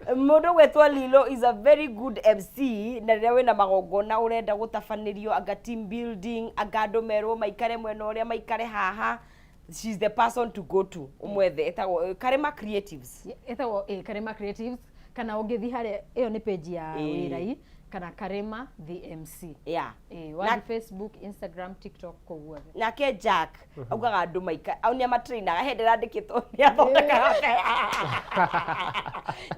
Mũndũ gwĩtwo Lilo is a very good MC na rĩrĩa wĩna magongona ũrenda gũtabanĩrio anga team building anga andũ merwo maikare mwena ũrĩa maikare haha. She's the person to go to. Umwethe etagwo Karema Creatives. Etagwo Karema Creatives kana ũngĩthi harĩa ĩyo nĩ page ya wĩrai kana Karema the MC. Yeah. Wa Facebook, Instagram, TikTok koguo. Nake Jack augaga andũ maika au nĩ amatrainaga hĩndĩ randĩkĩtwo nĩ athondekaga.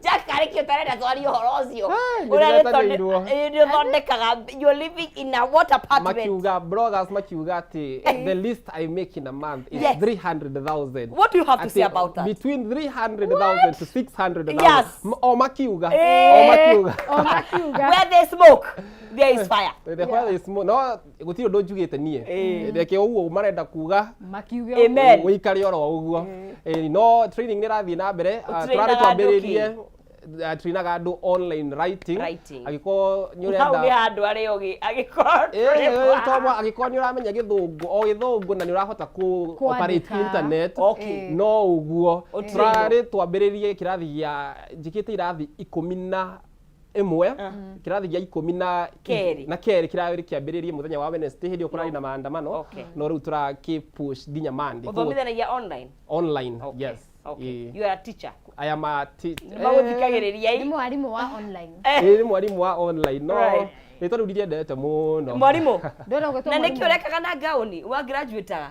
Jack arĩkĩtwo arenda twarie ũhoro ũcio. Ũrĩa thondekaga you're living in a what apartment. Makiuga bloggers makiuga atĩ the least I make in a month is 300,000. What do you have to say about that? Between 300,000 to 600,000. Yes. Makiuga. Where they smoke, there is fire. Where there is smoke. No, gũtirĩ ũndũ njugĩte niĩ. Reke ũguo marenda kuga. Makiuga. Amen. Wĩikare oro ũguo. No training nĩ rathiĩ na mbere. Tũrarĩ twambĩrĩrie trinaga andũ online writing. Agĩkorwo nĩ ũrenda. Hau nĩ andũ arĩa ũgĩ agĩkorwo nĩ ũramenya gĩthũngũ na nĩ ũrahota ku operate internet. No ũguo tũrarĩ twambĩrĩrie kĩrathi gĩa njĩkĩte irathi 11 kirathi gĩa 10 na kerĩ kĩrathi kĩambĩrĩrie mũthenya wa Wednesday hĩndĩ ũkorari na maandamano no rĩu tũrakĩpush nginya Monday. Ũthomithanagia online? Yes. Okay. You are a teacher? I am a teacher. Nĩ mwarimũ wa online. Nĩ mwarimũ wa online. No rĩtwa rĩu ndiendete mũno. Mwarimũ? Na nĩkĩ ũrekaga na gauni? Wa graduate-aga?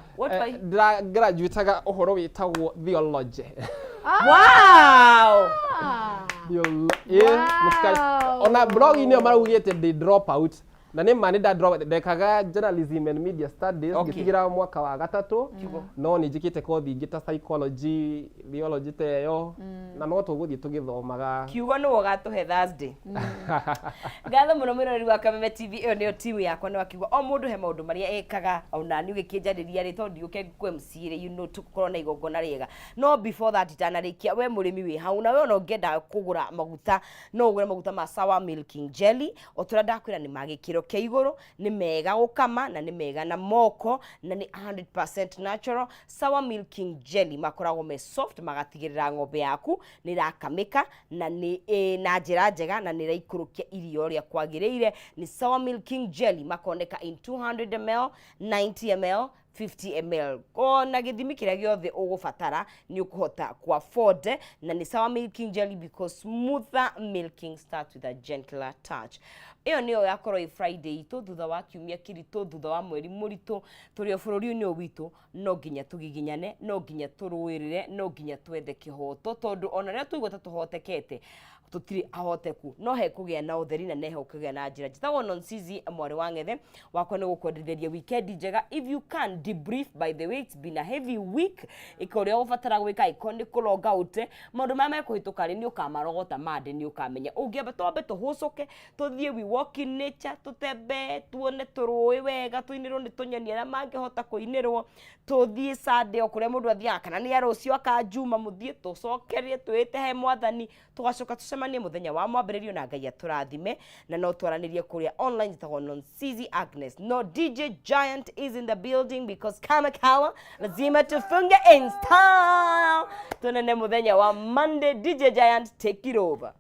Graduate-aga ũhoro wĩtagwo theology. Wow! Ona blog-inĩ maraugĩte ndĩ drop out. Na nĩ mani ndekaga journalism and media studies ngĩtigĩra mwaka wa gatatũ no nĩ njĩkĩte kothi ingĩ ta psychology, theology teyo na no tũgũthiĩ tũgĩthomaga. Kiugo nĩ ũgatũhe Thursday. Ngatho mũno mwĩroreri wa Kameme TV, ĩyo nĩyo timu yakwa nĩ wakiuga o mũndũ he maũndũ marĩa ekaga ona niĩ ũgĩkĩnjarĩria rĩ tondũ ndiũke MC rĩ, you know tũkorwo na igongona rĩega. No before that itanarĩkia we mũrĩmi wĩ hau na we ona ũngĩenda kũgũra maguta no ũgũre maguta ma Sour Milking Jelly o tũrĩa ndakwĩra nĩ magĩkĩro kĩa igũrũ, nĩ mega gũkama na nĩ mega na moko na nĩ 100% natural. Sour Milking Jelly makoragwo me soft magatigĩrĩra ng'ombe yaku nĩ irakamĩka na nĩ na njĩra njega na nĩ iraikũrũkia irio ũrĩa kwagĩrĩire. Nĩ Sour Milking Jelly makoneka in 200 ml, 90 ml, 50 ml. Ona gĩthimi kĩrĩa gĩothe ũgũbatara nĩ ũkũhota ku afford na nĩ Sour Milking Jelly because smoother milking starts with a gentler touch. Iyo niyo yakorwo i Friday itu thutha wa kiumia kĩritũ thutha wa mweri mũritũ tũrĩ bũrũri-inĩ witũ no nginya tũgiginyane no nginya tũrũĩrĩre no nginya twethe kĩhoto tondũ ona rĩrĩa tũigua ta tũhotekete tutiri ahoteku no he kũgĩa na ũtheri na nehe kũgĩa na njĩra. Njĩtagwo Nonsizi mwarĩ wa Ng'ethe wakwa nĩ gũkwendereria weekend njega. If you can debrief, by the way it's been a heavy week, ĩkorĩa ũbatara gwĩka iconic log out maũndũ maya mekũhĩtũka rĩ nĩ ũkamarogota mande nĩ ũkamenya ũngĩamba twambe tũhũcũke tũthiĩ we walk in nature tũtembe tuone tũrũĩ wega tũinĩrwo nĩ tũnyoni arĩa mangĩhota kũinĩrwo tũthiĩ Sunday okũrĩa mũndũ athiaga kana nĩ arũcio akajuma mũthiĩ tũcokerie twĩte he mwathani tũgacoka tũcemanie mũthenya wa mwambĩrĩrio na Ngai atũrathime na no twaranĩrie kũrĩa online njĩtagwo Nonsizi Agnes. No DJ Giant is in the building because kama kawa lazima tufunge in style. Tuonane mũthenya wa Monday. DJ Giant, take it over.